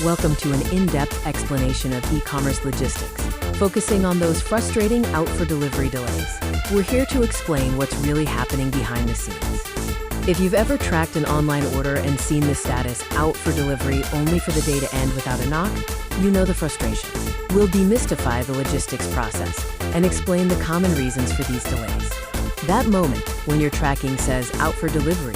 Welcome to an in-depth explanation of e-commerce logistics, focusing on those frustrating out-for-delivery delays. We're here to explain what's really happening behind the scenes. If you've ever tracked an online order and seen the status out for delivery only for the day to end without a knock, you know the frustration. We'll demystify the logistics process and explain the common reasons for these delays. That moment when your tracking says out for delivery,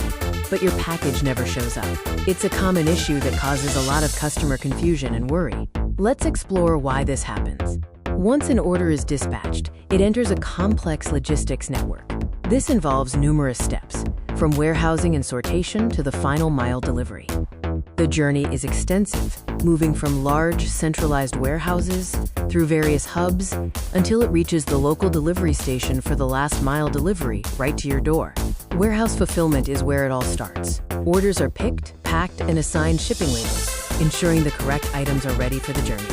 but your package never shows up. It's a common issue that causes a lot of customer confusion and worry. Let's explore why this happens. Once an order is dispatched, it enters a complex logistics network. This involves numerous steps, from warehousing and sortation to the final mile delivery. The journey is extensive, moving from large, centralized warehouses through various hubs until it reaches the local delivery station for the last mile delivery right to your door. Warehouse fulfillment is where it all starts. Orders are picked, packed, and assigned shipping labels, ensuring the correct items are ready for the journey.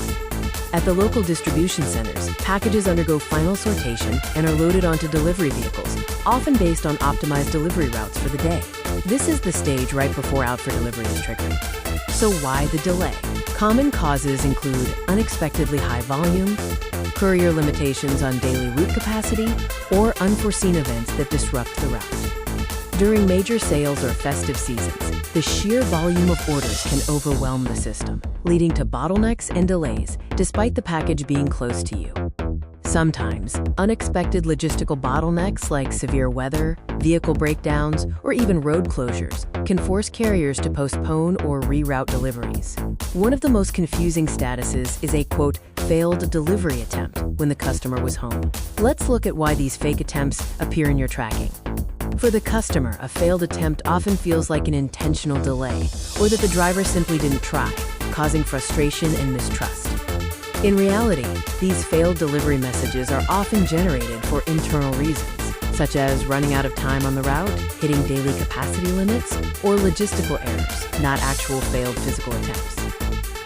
At the local distribution centers, packages undergo final sortation and are loaded onto delivery vehicles, often based on optimized delivery routes for the day. This is the stage right before out for delivery is triggered. So why the delay? Common causes include unexpectedly high volume, courier limitations on daily route capacity, or unforeseen events that disrupt the route. During major sales or festive seasons, the sheer volume of orders can overwhelm the system, leading to bottlenecks and delays despite the package being close to you. Sometimes, unexpected logistical bottlenecks like severe weather, vehicle breakdowns, or even road closures can force carriers to postpone or reroute deliveries. One of the most confusing statuses is a, quote, failed delivery attempt when the customer was home. Let's look at why these fake attempts appear in your tracking. For the customer, a failed attempt often feels like an intentional delay, or that the driver simply didn't try, causing frustration and mistrust. In reality, these failed delivery messages are often generated for internal reasons, such as running out of time on the route, hitting daily capacity limits, or logistical errors, not actual failed physical attempts.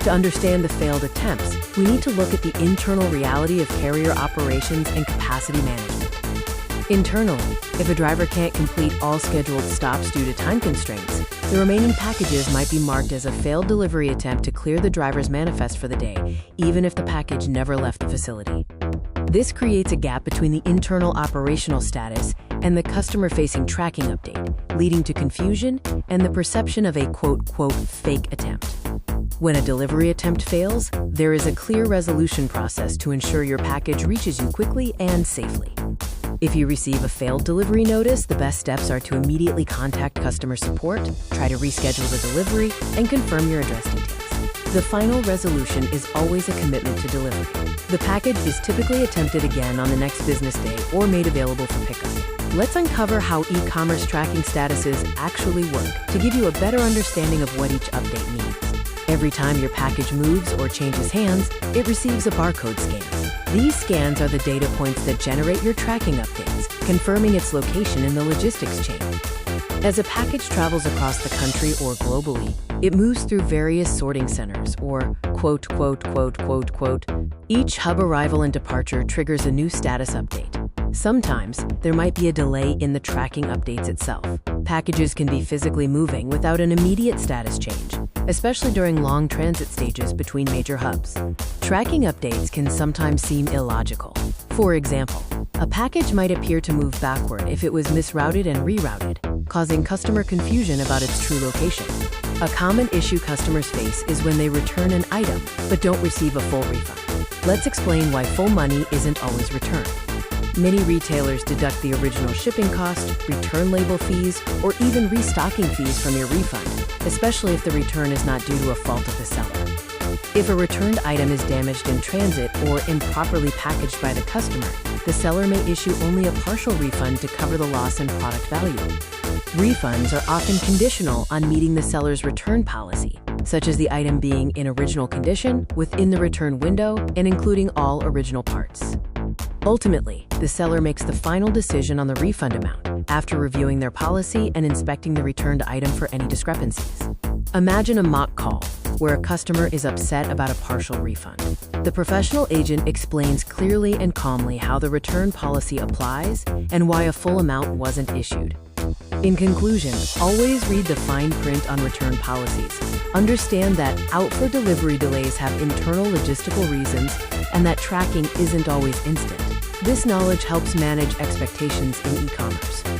To understand the failed attempts, we need to look at the internal reality of carrier operations and capacity management. Internally, if a driver can't complete all scheduled stops due to time constraints, the remaining packages might be marked as a failed delivery attempt to clear the driver's manifest for the day, even if the package never left the facility. This creates a gap between the internal operational status and the customer-facing tracking update, leading to confusion and the perception of a quote, fake attempt. When a delivery attempt fails, there is a clear resolution process to ensure your package reaches you quickly and safely. If you receive a failed delivery notice, the best steps are to immediately contact customer support, try to reschedule the delivery, and confirm your address details. The final resolution is always a commitment to delivery. The package is typically attempted again on the next business day or made available for pickup. Let's uncover how e-commerce tracking statuses actually work to give you a better understanding of what each update means. Every time your package moves or changes hands, it receives a barcode scan. These scans are the data points that generate your tracking updates, confirming its location in the logistics chain. As a package travels across the country or globally, it moves through various sorting centers or quote. Each hub arrival and departure triggers a new status update. Sometimes, there might be a delay in the tracking updates itself. Packages can be physically moving without an immediate status change, especially during long transit stages between major hubs. Tracking updates can sometimes seem illogical. For example, a package might appear to move backward if it was misrouted and rerouted, causing customer confusion about its true location. A common issue customers face is when they return an item but don't receive a full refund. Let's explain why full money isn't always returned. Many retailers deduct the original shipping cost, return label fees, or even restocking fees from your refund, especially if the return is not due to a fault of the seller. If a returned item is damaged in transit or improperly packaged by the customer, the seller may issue only a partial refund to cover the loss in product value. Refunds are often conditional on meeting the seller's return policy, such as the item being in original condition, within the return window, and including all original parts. Ultimately, the seller makes the final decision on the refund amount after reviewing their policy and inspecting the returned item for any discrepancies. Imagine a mock call where a customer is upset about a partial refund. The professional agent explains clearly and calmly how the return policy applies and why a full amount wasn't issued. In conclusion, always read the fine print on return policies. Understand that out-for-delivery delays have internal logistical reasons and that tracking isn't always instant. This knowledge helps manage expectations in e-commerce.